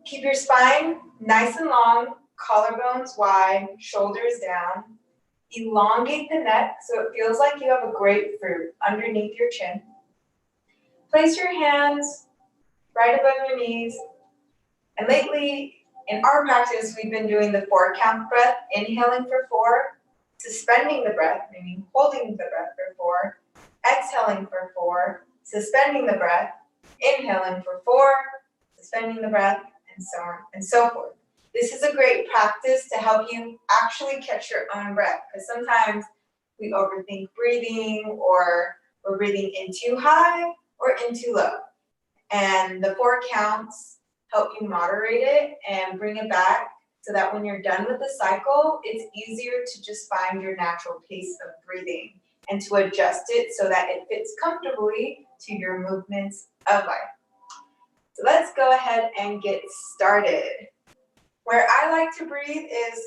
Keep your spine nice and long, collarbones wide, shoulders down. Elongate the neck so it feels like you have a grapefruit underneath your chin. Place your hands right above your knees. And lately, in our practice, we've been doing the 4-count breath, inhaling for 4, suspending the breath, meaning holding the breath for 4, exhaling for 4, suspending the breath, inhaling for 4, suspending the breath, and so on and so forth. This is a great practice to help you actually catch your own breath, because sometimes we overthink breathing, or we're breathing in too high or in too low. And the 4 counts help you moderate it and bring it back so that when you're done with the cycle, it's easier to just find your natural pace of breathing and to adjust it so that it fits comfortably to your movements of life. So let's go ahead and get started. Where I like to breathe is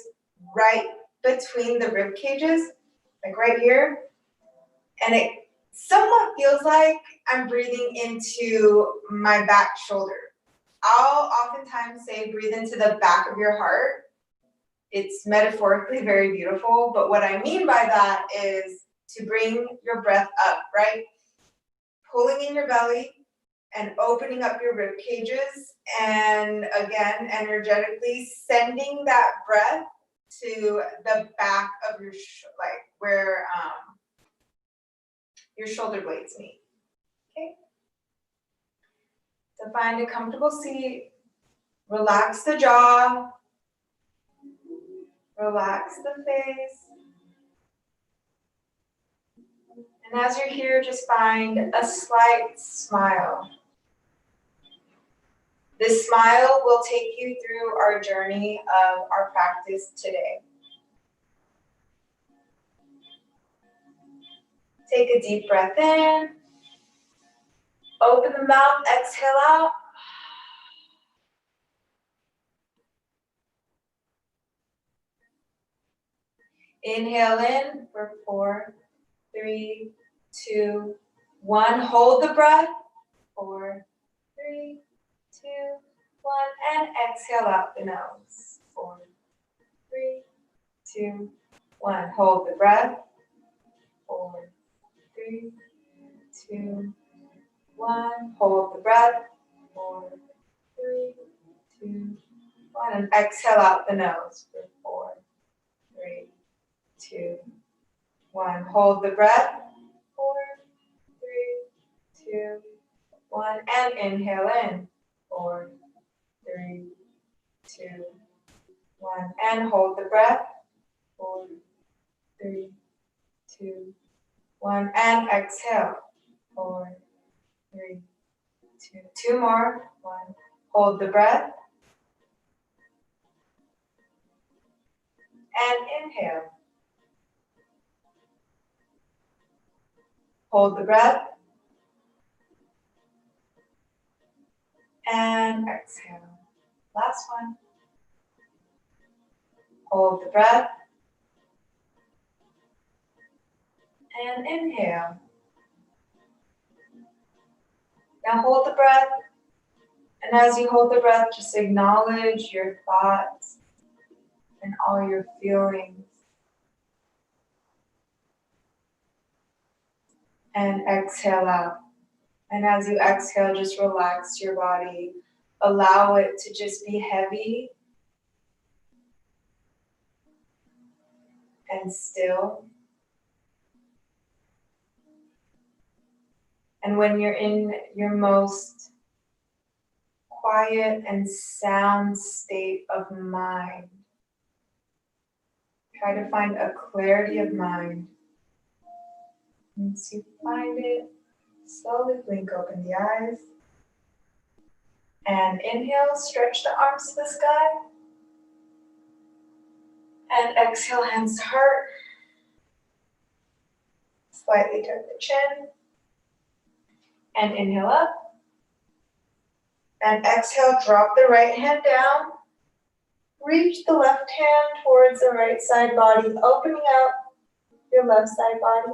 right between the rib cages, like right here. And it somewhat feels like I'm breathing into my back shoulder. I'll oftentimes say breathe into the back of your heart. It's metaphorically very beautiful, but what I mean by that is to bring your breath up, right? Pulling in your belly and opening up your rib cages, and again, energetically sending that breath to the back of your, like where your shoulder blades meet, okay? So find a comfortable seat, relax the jaw, relax the face. And as you're here, just find a slight smile. This smile will take you through our journey of our practice today. Take a deep breath in. Open the mouth, exhale out. Inhale in for 4, 3, 2, 1. Hold the breath. 4, 3, 2, 1. And exhale out the nose. 4, 3, 2, 1. Hold the breath. 4, 3, 2, 1. Hold the breath. 4, 3, 2, 1. And exhale out the nose for 4, 3, 2, 1. Hold the breath. 4, 3, 2, 1. And inhale in. 4, 3, 2, 1. And hold the breath. 4, 3, 2, 1. And exhale. 4, 3, 2. 2 more. 1. Hold the breath. And inhale. Hold the breath. And exhale. Last one. Hold the breath. And inhale. Now hold the breath. And as you hold the breath, just acknowledge your thoughts and all your feelings. And exhale out. And as you exhale, just relax your body. Allow it to just be heavy and still. And when you're in your most quiet and sound state of mind, try to find a clarity of mind. Once you find it, slowly blink open the eyes. And inhale, stretch the arms to the sky. And exhale, hands to heart. Slightly tuck the chin. And inhale up. And exhale, drop the right hand down. Reach the left hand towards the right side body, opening out your left side body.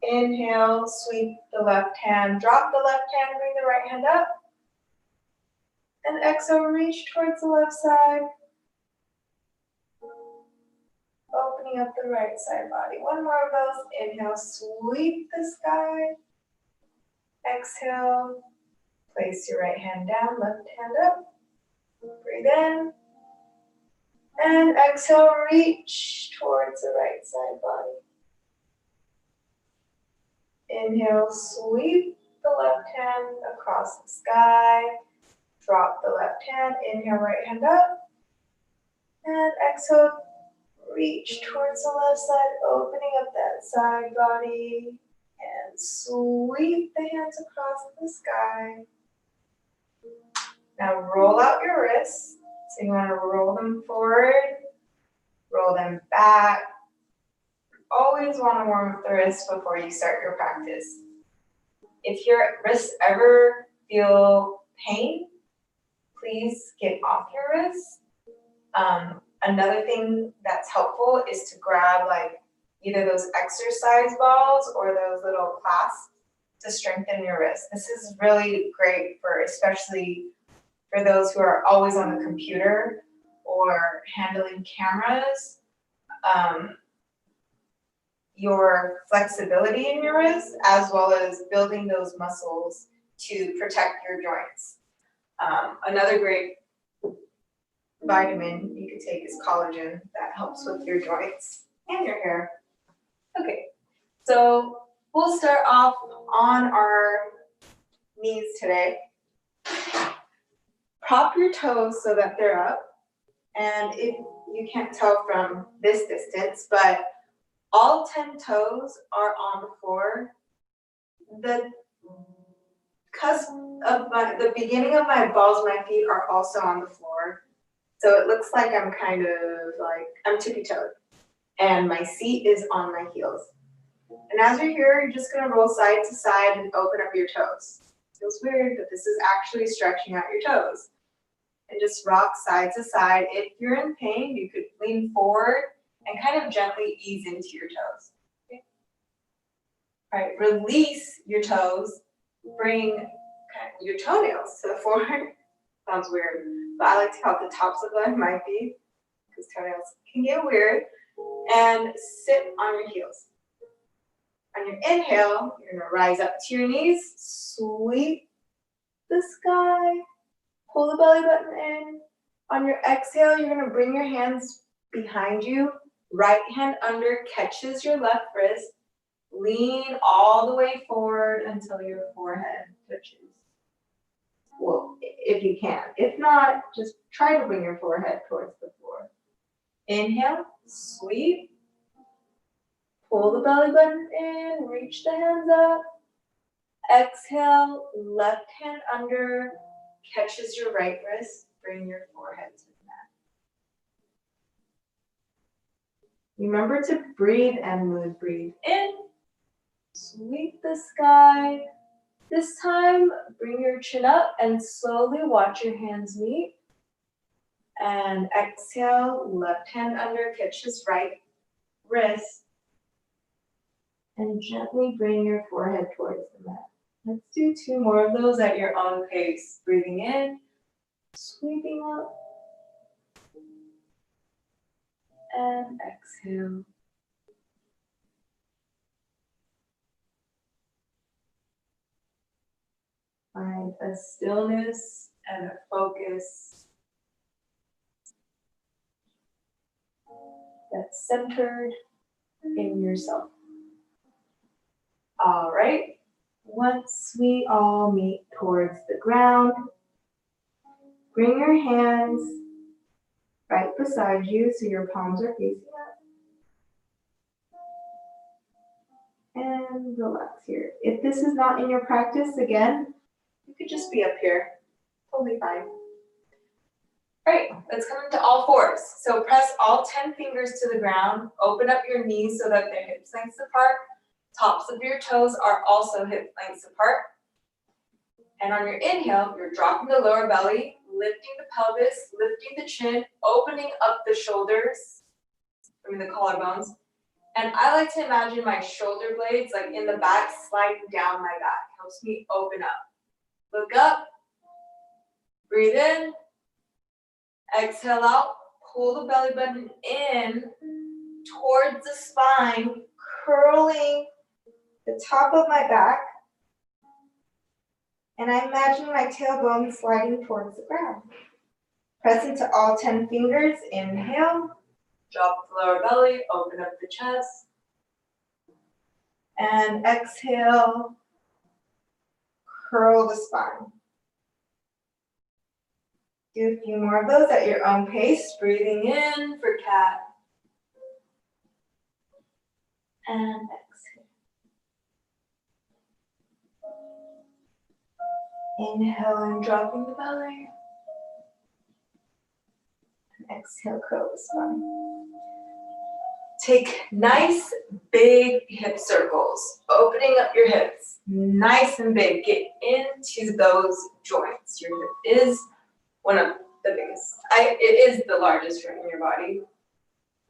Inhale, sweep the left hand, drop the left hand, bring the right hand up. And exhale, reach towards the left side. Opening up the right side body. One more of those. Inhale, sweep the sky. Exhale, place your right hand down, left hand up. Breathe in. And exhale, reach towards the right side body. Inhale, sweep the left hand across the sky. Drop the left hand. Inhale, right hand up. And exhale, reach towards the left side, opening up that side body. And sweep the hands across the sky. Now roll out your wrists. So you want to roll them forward, roll them back. Always want to warm up the wrists before you start your practice. If your wrists ever feel pain, please get off your wrists. Another thing that's helpful is to grab like either those exercise balls or those little clasps to strengthen your wrist. This is really great for especially for those who are always on the computer or handling cameras. Your flexibility in your wrist as well as building those muscles to protect your joints. Another great vitamin you could take is collagen that helps with your joints and your hair. Okay, so we'll start off on our knees today. Prop your toes so that they're up. And if you can't tell from this distance, but all 10 toes are on the floor. The cusp of the beginning of my balls of my feet are also on the floor. So it looks like I'm kind of like, I'm tippy-toed. And my seat is on my heels. And as you're here, you're just gonna roll side to side and open up your toes. Feels weird, but this is actually stretching out your toes. And just rock side to side. If you're in pain, you could lean forward and kind of gently ease into your toes. Okay. All right, release your toes. Bring kind of your toenails to the floor. Sounds weird, but I like to count the tops of my feet because toenails can get weird. And sit on your heels. On your inhale, you're gonna rise up to your knees, sweep the sky, pull the belly button in. On your exhale, you're gonna bring your hands behind you. Right hand under catches your left wrist. Lean all the way forward until your forehead touches. Well, if you can. If not, just try to bring your forehead towards the floor. Inhale, sweep. Pull the belly button in, reach the hands up. Exhale, left hand under, catches your right wrist. Bring your forehead to the mat. Remember to breathe and move. Breathe in, sweep the sky. This time, bring your chin up and slowly watch your hands meet. And exhale, left hand under, catches right wrist. And gently bring your forehead towards the mat. Let's do 2 more of those at your own pace. Breathing in, sweeping up. And exhale. Find a stillness and a focus that's centered in yourself. All right, once we all meet towards the ground, bring your hands right beside you so your palms are facing up. And relax here. If this is not in your practice, again, you could just be up here. Totally fine. All right, let's come into all fours. So press all 10 fingers to the ground. Open up your knees so that they're hips lengths apart. Tops of your toes are also hip lengths apart. And on your inhale, you're dropping the lower belly, lifting the pelvis, lifting the chin, opening up the shoulders, the collarbones. And I like to imagine my shoulder blades like in the back, sliding down my back. Helps me open up. Look up. Breathe in. Exhale out. Pull the belly button in towards the spine, curling the top of my back. And I imagine my tailbone sliding towards the ground. Press into all 10 fingers. Inhale. Drop the lower belly. Open up the chest. And exhale. Curl the spine. Do a few more of those at your own pace. Breathing in for cat. And exhale. Inhale and dropping the belly. And exhale, curl the spine. Take nice big hip circles, opening up your hips, nice and big. Get into those joints. Your hip is one of the biggest. It is the largest joint in your body.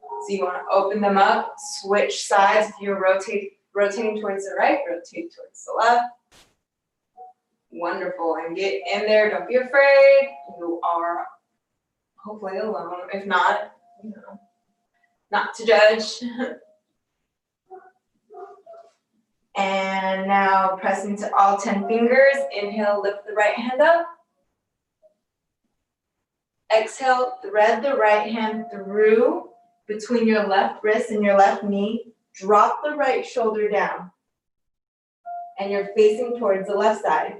So you want to open them up, switch sides. If you're rotating towards the right, rotate towards the left. Wonderful. And get in there. Don't be afraid. You are hopefully alone. If not, you know, not to judge. And now press into all 10 fingers. Inhale, lift the right hand up. Exhale, thread the right hand through between your left wrist and your left knee. Drop the right shoulder down. And you're facing towards the left side.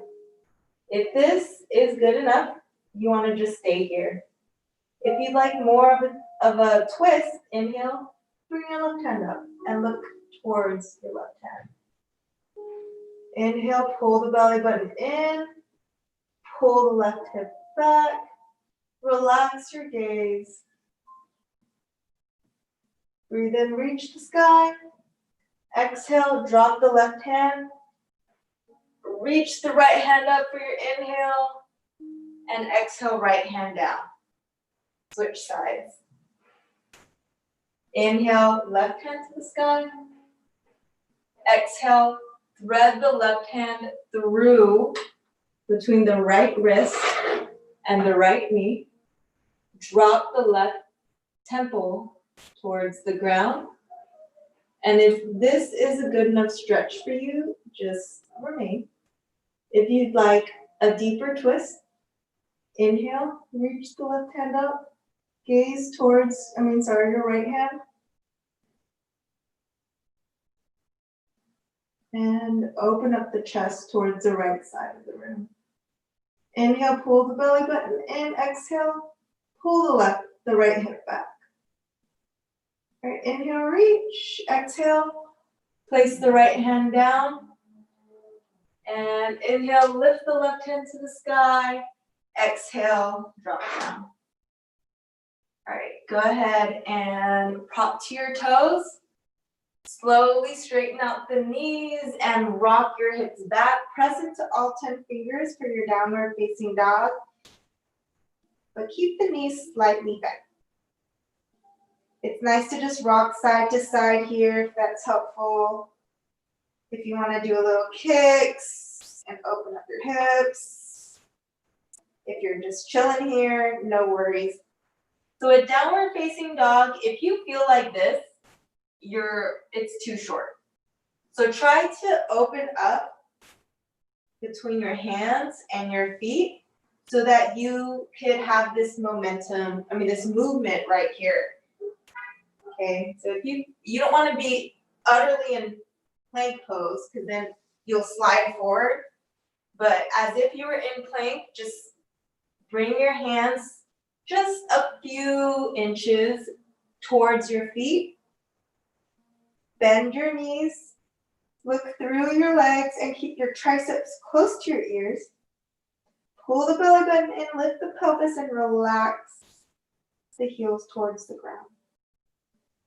If this is good enough, you want to just stay here. If you'd like more of a twist, inhale, bring your left hand up and look towards your left hand. Inhale, pull the belly button in, pull the left hip back, relax your gaze. Breathe in, reach the sky. Exhale, drop the left hand. Reach the right hand up for your inhale. And exhale, right hand down. Switch sides. Inhale, left hand to the sky. Exhale, thread the left hand through between the right wrist and the right knee. Drop the left temple towards the ground. And if this is a good enough stretch for you, just remain. If you'd like a deeper twist, inhale, reach the left hand up, gaze towards, your right hand. And open up the chest towards the right side of the room. Inhale, pull the belly button in. Exhale, pull the right hip back. All right, inhale, reach. Exhale, place the right hand down. And inhale, lift the left hand to the sky. Exhale, drop down. All right, go ahead and prop to your toes. Slowly straighten out the knees and rock your hips back. Press into all 10 fingers for your downward facing dog. But keep the knees slightly bent. It's nice to just rock side to side here if that's helpful. If you want to do a little kicks and open up your hips. If you're just chilling here, no worries. So a downward facing dog, if you feel like this, it's too short. So try to open up between your hands and your feet so that you could have this momentum, this movement right here. Okay, so if you don't want to be utterly in plank pose because then you'll slide forward, but as if you were in plank, just bring your hands just a few inches towards your feet. Bend your knees, look through your legs, and keep your triceps close to your ears. Pull the belly button in, lift the pelvis, and relax the heels towards the ground.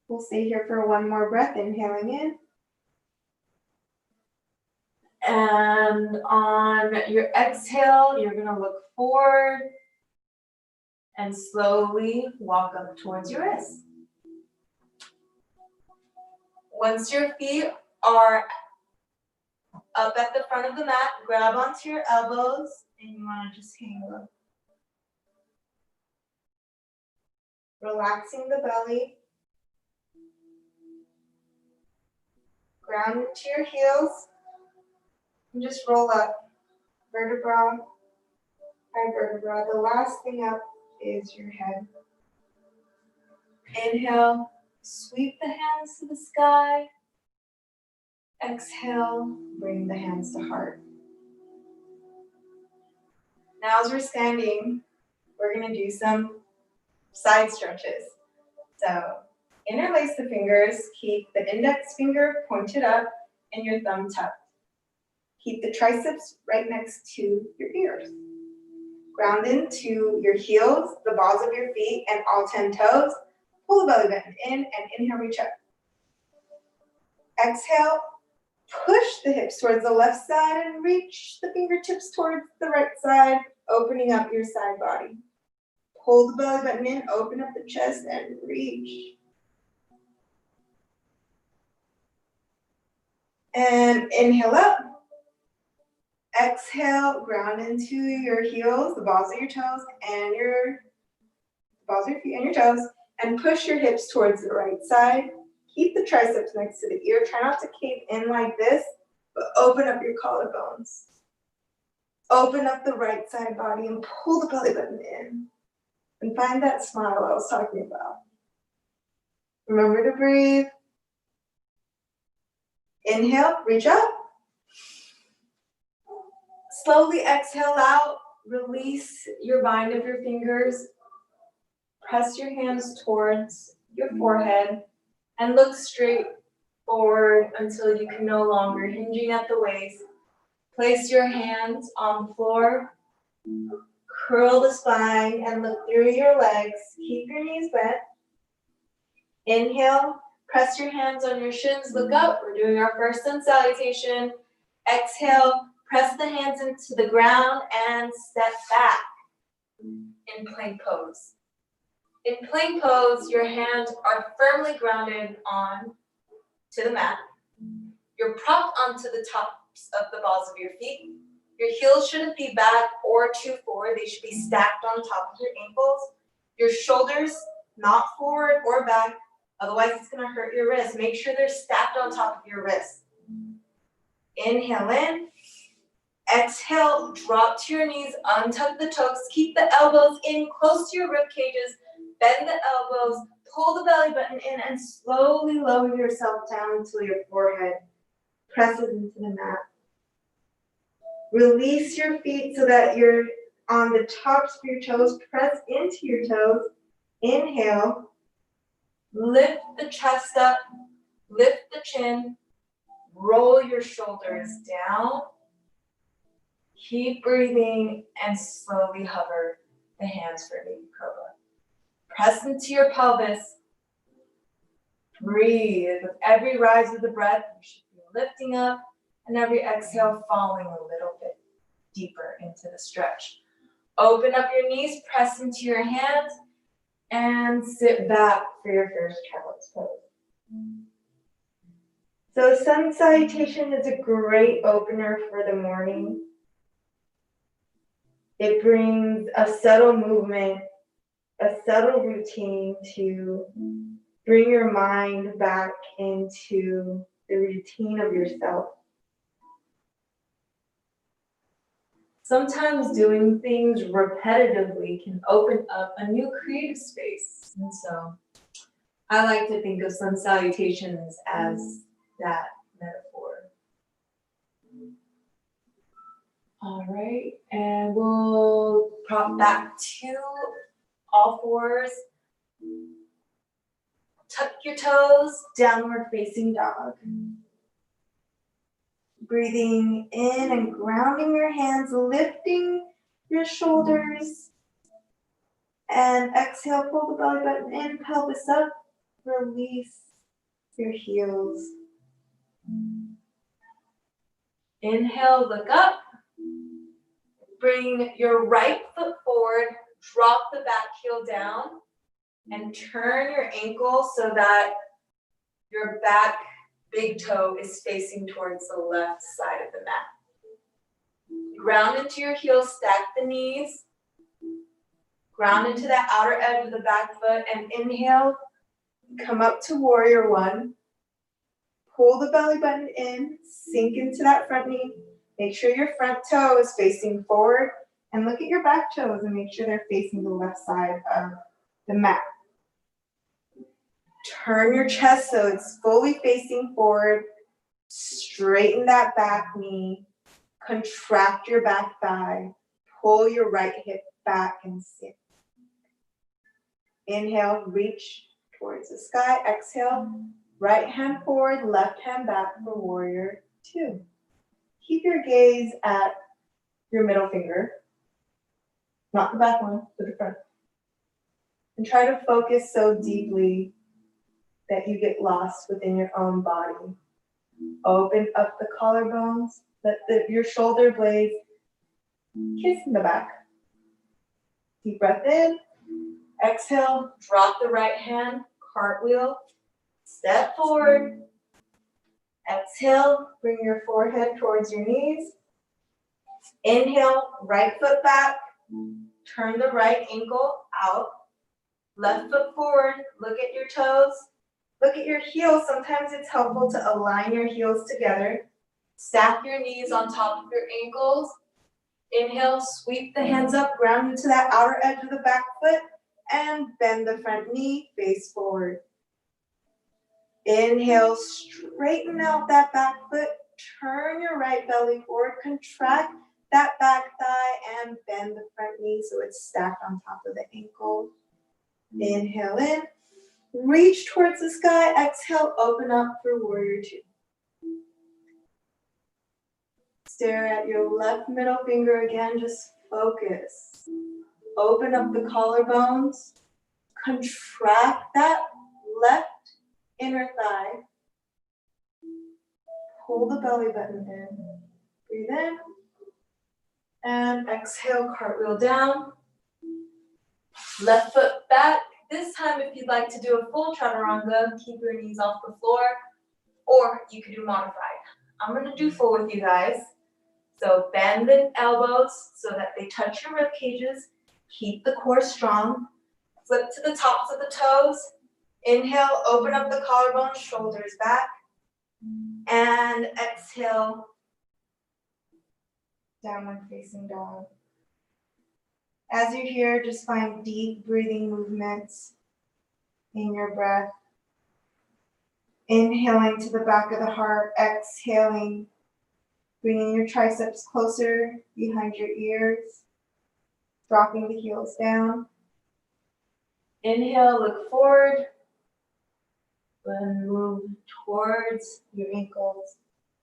We'll stay here for one more breath, inhaling in. And on your exhale, you're going to look forward and slowly walk up towards your wrists. Once your feet are up at the front of the mat, grab onto your elbows and you want to just hang low. Relaxing the belly. Ground into your heels. And just roll up. Vertebra by vertebra. The last thing up is your head. Inhale. Sweep the hands to the sky. Exhale. Bring the hands to heart. Now as we're standing, we're going to do some side stretches. So interlace the fingers, keep the index finger pointed up and your thumb tucked. Keep the triceps right next to your ears. Ground into your heels, the balls of your feet, and all 10 toes. Pull the belly button in and inhale, reach up. Exhale, push the hips towards the left side and reach the fingertips towards the right side, opening up your side body. Pull the belly button in, open up the chest, and reach. And inhale up. Exhale, ground into your heels, the balls of your toes, and your balls of your feet and your toes, and push your hips towards the right side. Keep the triceps next to the ear. Try not to cave in like this, but open up your collarbones. Open up the right side body and pull the belly button in. And find that smile I was talking about. Remember to breathe. Inhale, reach up. Slowly exhale out. Release your bind of your fingers. Press your hands towards your forehead and look straight forward until you can no longer hinging at the waist. Place your hands on the floor. Curl the spine and look through your legs. Keep your knees bent. Inhale, press your hands on your shins, look up. We're doing our first sun salutation. Exhale, press the hands into the ground and step back in plank pose. In plank pose, your hands are firmly grounded on to the mat. You're propped onto the tops of the balls of your feet. Your heels shouldn't be back or too forward. They should be stacked on top of your ankles. Your shoulders not forward or back. Otherwise, it's going to hurt your wrist. Make sure they're stacked on top of your wrist. Inhale in. Exhale, drop to your knees, untuck the toes. Keep the elbows in close to your rib cages. Bend the elbows. Pull the belly button in and slowly lower yourself down until your forehead presses into the mat. Release your feet so that you're on the tops of your toes. Press into your toes. Inhale. Lift the chest up. Lift the chin. Roll your shoulders down. Keep breathing and slowly hover the hands for baby cobra. Press into your pelvis. Breathe. With every rise of the breath, you should be lifting up, and every exhale falling a little bit deeper into the stretch. Open up your knees, press into your hands, and sit back for your first child's pose. So sun salutation is a great opener for the morning. It brings a subtle movement, a subtle routine to bring your mind back into the routine of yourself. Sometimes doing things repetitively can open up a new creative space. And so I like to think of sun salutations as that metaphor. All right, and we'll prop back to all fours. Tuck your toes, downward facing dog. Breathing in and grounding your hands, lifting your shoulders. And exhale, pull the belly button in, pelvis up, release your heels. Inhale, look up. Bring your right foot forward, drop the back heel down, and turn your ankle so that your back big toe is facing towards the left side of the mat. Ground into your heels, stack the knees. Ground into that outer edge of the back foot and inhale. Come up to warrior one. Pull the belly button in, sink into that front knee. Make sure your front toe is facing forward and look at your back toes and make sure they're facing the left side of the mat. Turn your chest so it's fully facing forward. Straighten that back knee. Contract your back thigh. Pull your right hip back and sit. Inhale, reach towards the sky. Exhale, right hand forward, left hand back for warrior two. Keep your gaze at your middle finger. Not the back one, but the front. And try to focus so deeply that you get lost within your own body. Open up the collarbones. Let your shoulder blades kiss in the back. Deep breath in. Exhale, drop the right hand, cartwheel, step forward. Exhale, bring your forehead towards your knees. Inhale, right foot back. Turn the right ankle out. Left foot forward, look at your toes. Look at your heels. Sometimes it's helpful to align your heels together. Stack your knees on top of your ankles. Inhale, sweep the hands up, ground into that outer edge of the back foot, and bend the front knee, face forward. Inhale, straighten out that back foot, turn your right belly forward, contract that back thigh, and bend the front knee so it's stacked on top of the ankle. Inhale in, reach towards the sky, exhale, open up for warrior two. Stare at your left middle finger again, just focus. Open up the collarbones, contract that left inner thigh. Pull the belly button in. Breathe in. And exhale, cartwheel down. Left foot back. This time, if you'd like to do a full chaturanga, keep your knees off the floor, or you could do modified. I'm going to do full with you guys. So bend the elbows so that they touch your rib cages. Keep the core strong. Flip to the tops of the toes. Inhale, open up the collarbone, shoulders back. And exhale, downward facing dog. As you're here, just find deep breathing movements in your breath. Inhaling to the back of the heart, exhaling, bringing your triceps closer behind your ears, dropping the heels down. Inhale, look forward, and move towards your ankles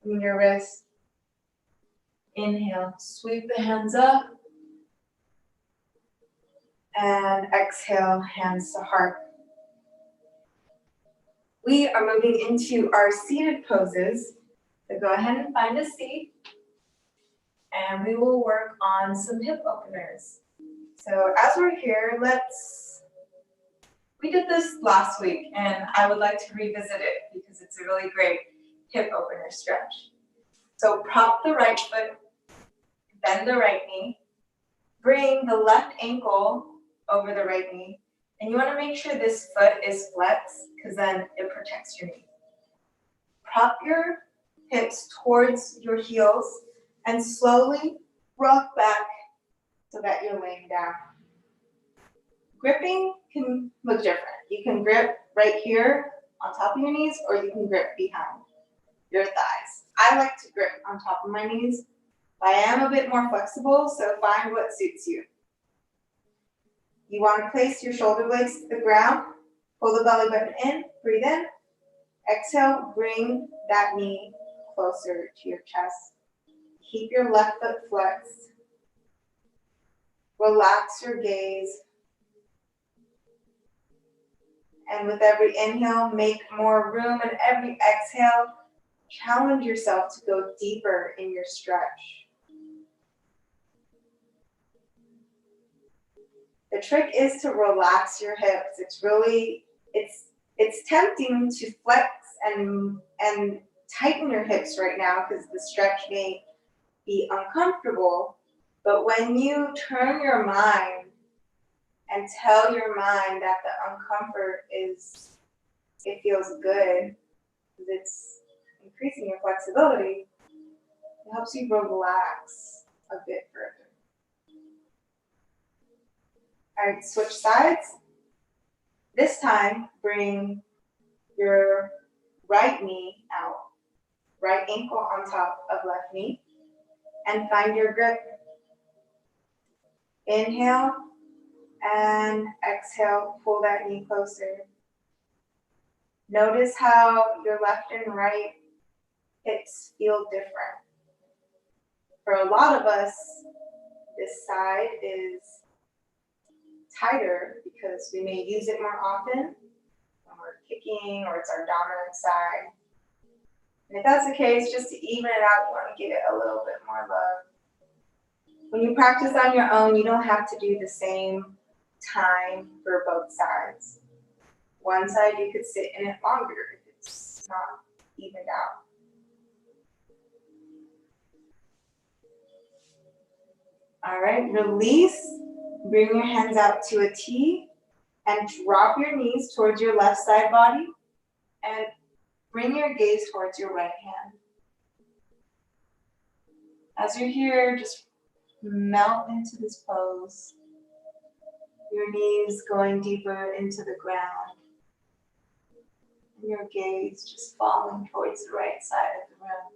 and your wrists. Inhale, sweep the hands up. And exhale, hands to heart. We are moving into our seated poses. So go ahead and find a seat. And we will work on some hip openers. So as we're here, we did this last week and I would like to revisit it because it's a really great hip opener stretch. So prop the right foot, bend the right knee, bring the left ankle over the right knee. And you want to make sure this foot is flexed because then it protects your knee. Prop your hips towards your heels and slowly rock back so that you're laying down. Gripping can look different. You can grip right here on top of your knees or you can grip behind your thighs. I like to grip on top of my knees, but I am a bit more flexible, so find what suits you. You want to place your shoulder blades to the ground, pull the belly button in, breathe in. Exhale, bring that knee closer to your chest. Keep your left foot flexed. Relax your gaze. And with every inhale, make more room. And every exhale, challenge yourself to go deeper in your stretch. The trick is to relax your hips. It's tempting to flex and tighten your hips right now because the stretch may be uncomfortable. But when you turn your mind and tell your mind that the uncomfort it feels good because it's increasing your flexibility. It helps you relax a bit further. All right, switch sides. This time, bring your right knee out, right ankle on top of left knee, and find your grip. Inhale and exhale, pull that knee closer. Notice how your left and right hips feel different. For a lot of us, this side is tighter because we may use it more often when we're kicking or it's our dominant side. And if that's the case, just to even it out, you want to give it a little bit more love. When you practice on your own, you don't have to do the same time for both sides. One side you could sit in it longer if it's not evened out. All right, release. Bring your hands out to a T and drop your knees towards your left side body and bring your gaze towards your right hand. As you're here, just melt into this pose. Your knees going deeper into the ground. And your gaze just falling towards the right side of the room.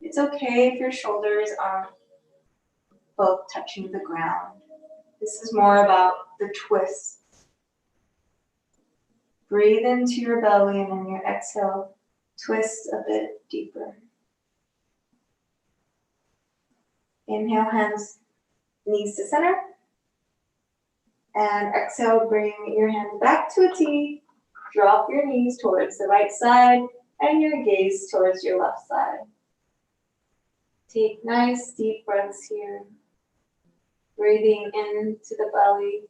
It's okay if your shoulders aren't both touching the ground. This is more about the twist. Breathe into your belly and on your exhale, twist a bit deeper. Inhale, hands, knees to center. And exhale, bring your hands back to a T. Drop your knees towards the right side and your gaze towards your left side. Take nice deep breaths here. Breathing into the belly.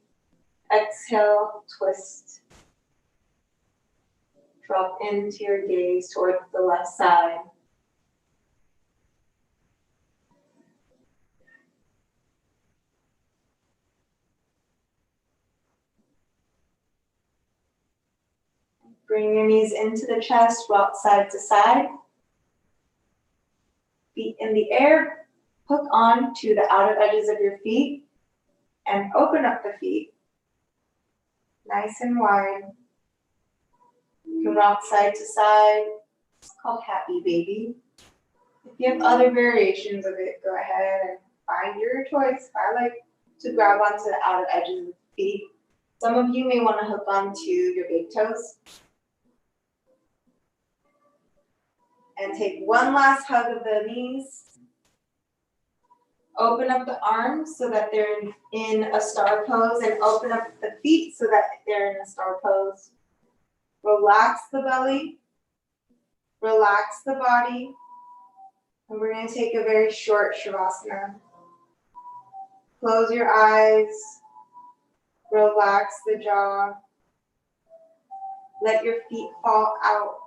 Exhale, twist. Drop into your gaze towards the left side. Bring your knees into the chest, rock side to side. Feet in the air, hook on to the outer edges of your feet and open up the feet. Nice and wide. You can rock side to side. It's called happy baby. If you have other variations of it, go ahead and find your choice. I like to grab onto the outer edges of the feet. Some of you may want to hook onto your big toes. And take one last hug of the knees. Open up the arms so that they're in a star pose and open up the feet so that they're in a star pose. Relax the belly. Relax the body. And we're going to take a very short Shavasana. Close your eyes. Relax the jaw. Let your feet fall out.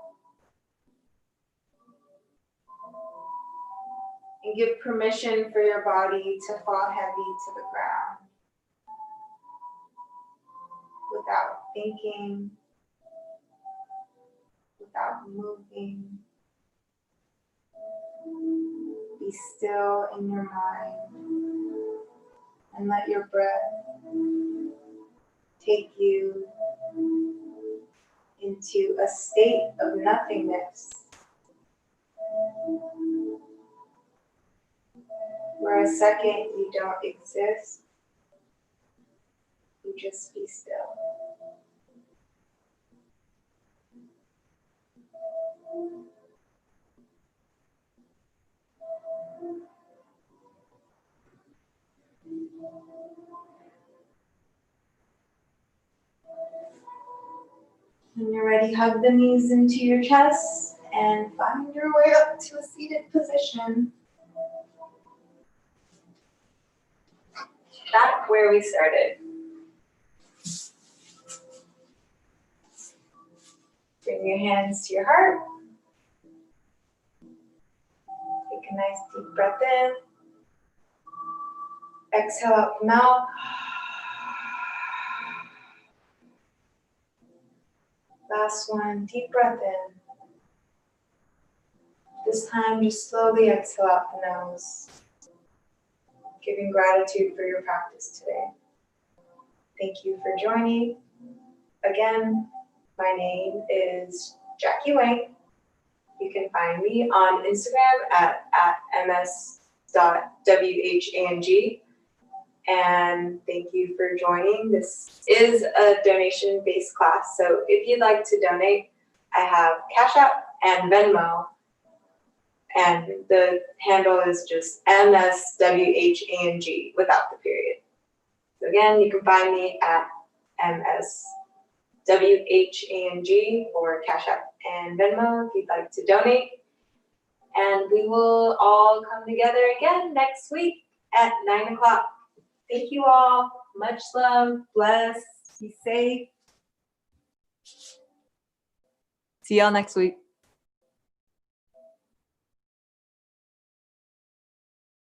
And give permission for your body to fall heavy to the ground without thinking, without moving. Be still in your mind and let your breath take you into a state of nothingness, where a second you don't exist, you just be still. When you're ready, hug the knees into your chest and find your way up to a seated position. Back where we started. Bring your hands to your heart. Take a nice deep breath in. Exhale out the mouth. Last one, deep breath in. This time, just slowly exhale out the nose, giving gratitude for your practice today. Thank you for joining. Again, my name is Jackie Whang. You can find me on Instagram at ms.whang. And thank you for joining. This is a donation-based class, so if you'd like to donate, I have Cash App and Venmo, and the handle is just MSWHANG without the period. So again, you can find me at MSWHANG or Cash App and Venmo if you'd like to donate. And we will all come together again next week at 9 o'clock. Thank you all. Much love. Bless. Be safe. See y'all next week.